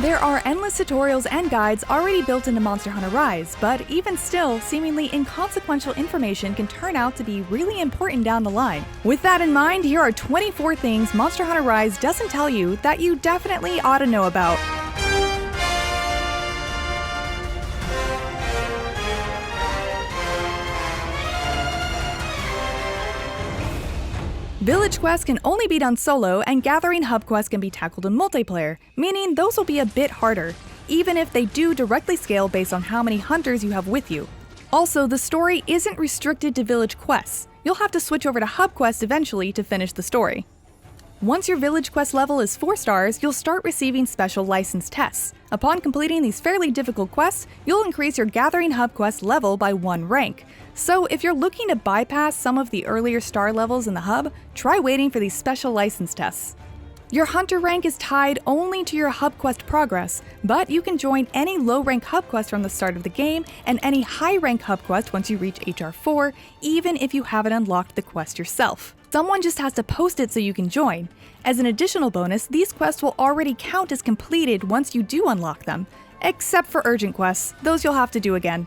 There are endless tutorials and guides already built into Monster Hunter Rise, but even still, seemingly inconsequential information can turn out to be really important down the line. With that in mind, here are 24 things Monster Hunter Rise doesn't tell you that you definitely ought to know about. Village quests can only be done solo, and gathering hub quests can be tackled in multiplayer, meaning those will be a bit harder, even if they do directly scale based on how many hunters you have with you. Also, the story isn't restricted to village quests. You'll have to switch over to hub quests eventually to finish the story. Once your village quest level is 4 stars, you'll start receiving special license tests. Upon completing these fairly difficult quests, you'll increase your gathering hub quest level by 1 rank. So if you're looking to bypass some of the earlier star levels in the hub, try waiting for these special license tests. Your hunter rank is tied only to your hub quest progress, but you can join any low rank hub quest from the start of the game and any high rank hub quest once you reach HR 4, even if you haven't unlocked the quest yourself. Someone just has to post it so you can join. As an additional bonus, these quests will already count as completed once you do unlock them, except for urgent quests. Those you'll have to do again.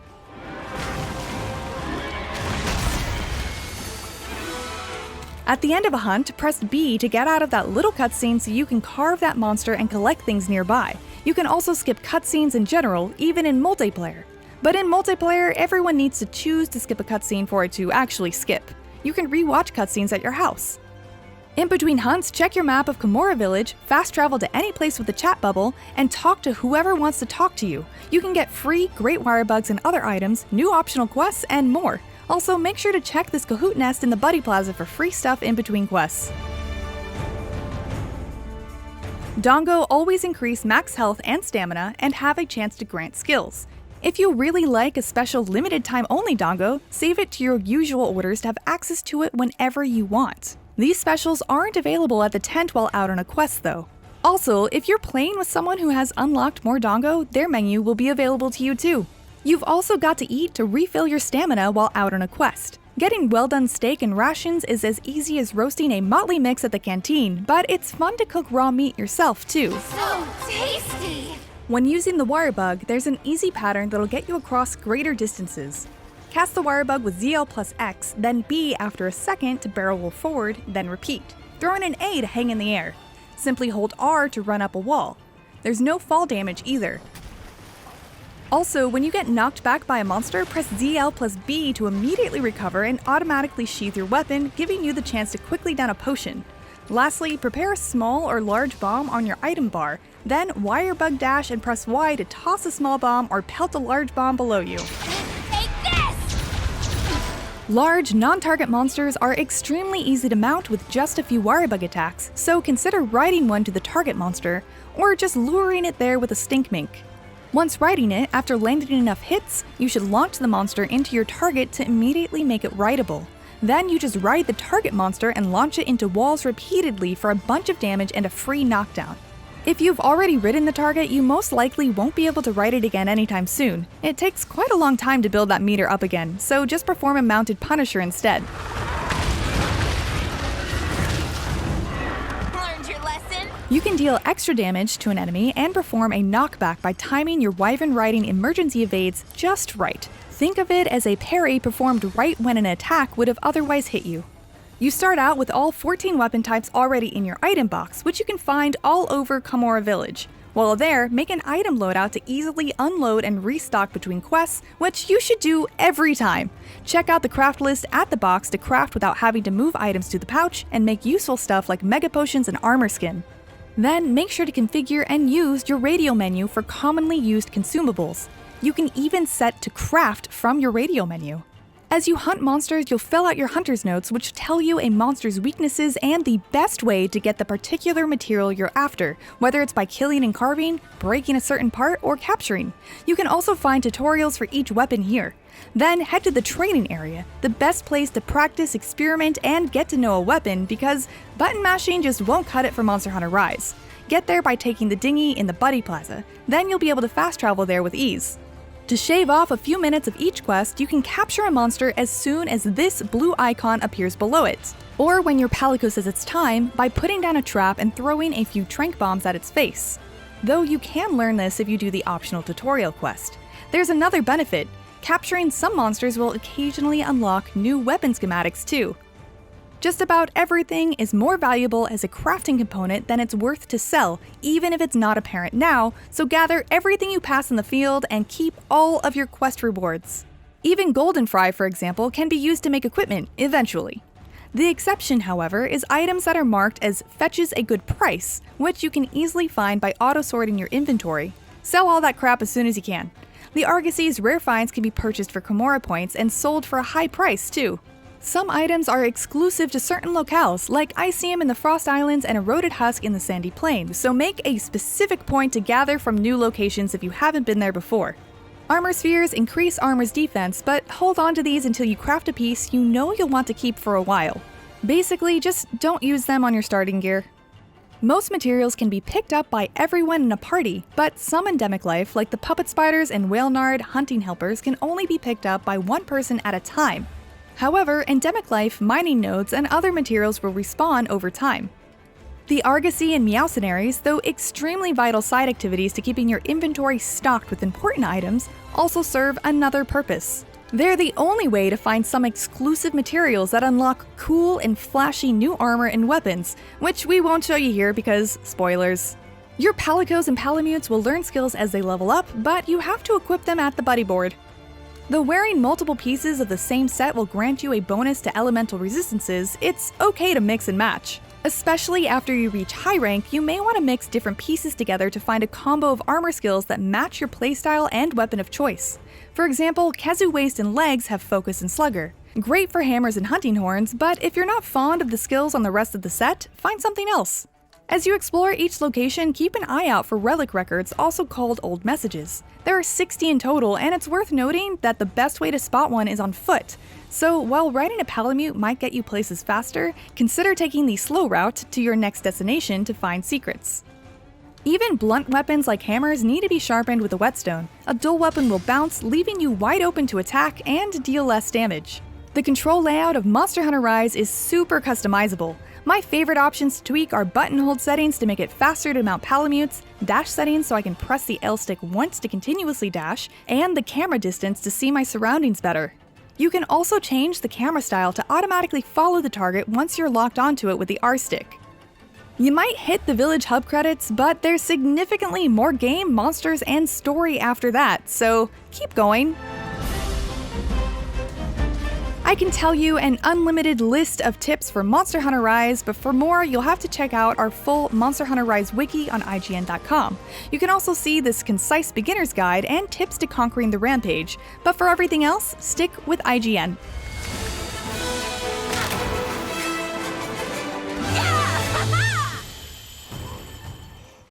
At the end of a hunt, press B to get out of that little cutscene so you can carve that monster and collect things nearby. You can also skip cutscenes in general, even in multiplayer. But in multiplayer, everyone needs to choose to skip a cutscene for it to actually skip. You can re-watch cutscenes at your house. In between hunts, check your map of Komora Village, fast travel to any place with a chat bubble, and talk to whoever wants to talk to you. You can get free great wirebugs and other items, new optional quests, and more. Also, make sure to check this Kahoot nest in the Buddy Plaza for free stuff in between quests. Dontgo always increase max health and stamina and have a chance to grant skills. If you really like a special limited time only Dontgo, save it to your usual orders to have access to it whenever you want. These specials aren't available at the tent while out on a quest though. Also, if you're playing with someone who has unlocked more Dontgo, their menu will be available to you too. You've also got to eat to refill your stamina while out on a quest. Getting well-done steak and rations is as easy as roasting a motley mix at the canteen, but it's fun to cook raw meat yourself too. So tasty! When using the Wirebug, there's an easy pattern that'll get you across greater distances. Cast the Wirebug with ZL plus X, then B after a second to barrel roll forward, then repeat. Throw in an A to hang in the air. Simply hold R to run up a wall. There's no fall damage either. Also, when you get knocked back by a monster, press ZL plus B to immediately recover and automatically sheath your weapon, giving you the chance to quickly down a potion. Lastly, prepare a small or large bomb on your item bar, then Wirebug dash and press Y to toss a small bomb or pelt a large bomb below you. Take this! Large, non-target monsters are extremely easy to mount with just a few Wirebug attacks, so consider riding one to the target monster, or just luring it there with a stink mink. Once riding it, after landing enough hits, you should launch the monster into your target to immediately make it rideable. Then you just ride the target monster and launch it into walls repeatedly for a bunch of damage and a free knockdown. If you've already ridden the target, you most likely won't be able to ride it again anytime soon. It takes quite a long time to build that meter up again, so just perform a mounted Punisher instead. Learned your lesson? You can deal extra damage to an enemy and perform a knockback by timing your Wyvern riding emergency evades just right. Think of it as a parry performed right when an attack would have otherwise hit you. You start out with all 14 weapon types already in your item box, which you can find all over Komora Village. While there, make an item loadout to easily unload and restock between quests, which you should do every time. Check out the craft list at the box to craft without having to move items to the pouch and make useful stuff like mega potions and armor skin. Then make sure to configure and use your radio menu for commonly used consumables. You can even set to craft from your radio menu. As you hunt monsters, you'll fill out your hunter's notes, which tell you a monster's weaknesses and the best way to get the particular material you're after, whether it's by killing and carving, breaking a certain part, or capturing. You can also find tutorials for each weapon here. Then head to the training area, the best place to practice, experiment, and get to know a weapon, because button mashing just won't cut it for Monster Hunter Rise. Get there by taking the dinghy in the Buddy Plaza, then you'll be able to fast travel there with ease. To shave off a few minutes of each quest, you can capture a monster as soon as this blue icon appears below it, or when your Palico says it's time, by putting down a trap and throwing a few trank bombs at its face. though you can learn this if you do the optional tutorial quest. There's another benefit. Capturing some monsters will occasionally unlock new weapon schematics too. Just about everything is more valuable as a crafting component than it's worth to sell, even if it's not apparent now, so gather everything you pass in the field and keep all of your quest rewards. Even golden fry, for example, can be used to make equipment, eventually. The exception, however, is items that are marked as fetches a good price, which you can easily find by auto-sorting your inventory. Sell all that crap as soon as you can. The Argosy's rare finds can be purchased for Kimura points and sold for a high price, too. Some items are exclusive to certain locales, like Icium in the Frost Islands and Eroded Husk in the Sandy Plain, so make a specific point to gather from new locations if you haven't been there before. Armor spheres increase armor's defense, but hold on to these until you craft a piece you know you'll want to keep for a while. Basically, just don't use them on your starting gear. Most materials can be picked up by everyone in a party, but some endemic life, like the puppet spiders and whale nard hunting helpers, can only be picked up by one person at a time. However, endemic life, mining nodes, and other materials will respawn over time. The Argosy and Meowsonaries, though extremely vital side activities to keeping your inventory stocked with important items, also serve another purpose. They're the only way to find some exclusive materials that unlock cool and flashy new armor and weapons, which we won't show you here because, spoilers. Your Palicos and Palamutes will learn skills as they level up, but you have to equip them at the buddy board. Though wearing multiple pieces of the same set will grant you a bonus to elemental resistances, it's okay to mix and match. Especially after you reach high rank, you may want to mix different pieces together to find a combo of armor skills that match your playstyle and weapon of choice. For example, Kazu Waist and Legs have Focus and Slugger. Great for hammers and hunting horns, but if you're not fond of the skills on the rest of the set, find something else. As you explore each location, keep an eye out for relic records, also called old messages. There are 60 in total, and it's worth noting that the best way to spot one is on foot. So while riding a Palamute might get you places faster, consider taking the slow route to your next destination to find secrets. Even blunt weapons like hammers need to be sharpened with a whetstone. A dull weapon will bounce, leaving you wide open to attack and deal less damage. The control layout of Monster Hunter Rise is super customizable. My favorite options to tweak are button hold settings to make it faster to mount Palamutes, dash settings so I can press the L stick once to continuously dash, and the camera distance to see my surroundings better. You can also change the camera style to automatically follow the target once you're locked onto it with the R stick. You might hit the village hub credits, but there's significantly more game, monsters, and story after that, so keep going. I can tell you an unlimited list of tips for Monster Hunter Rise, but for more, you'll have to check out our full Monster Hunter Rise wiki on IGN.com. You can also see this concise beginner's guide and tips to conquering the rampage, but for everything else, stick with IGN.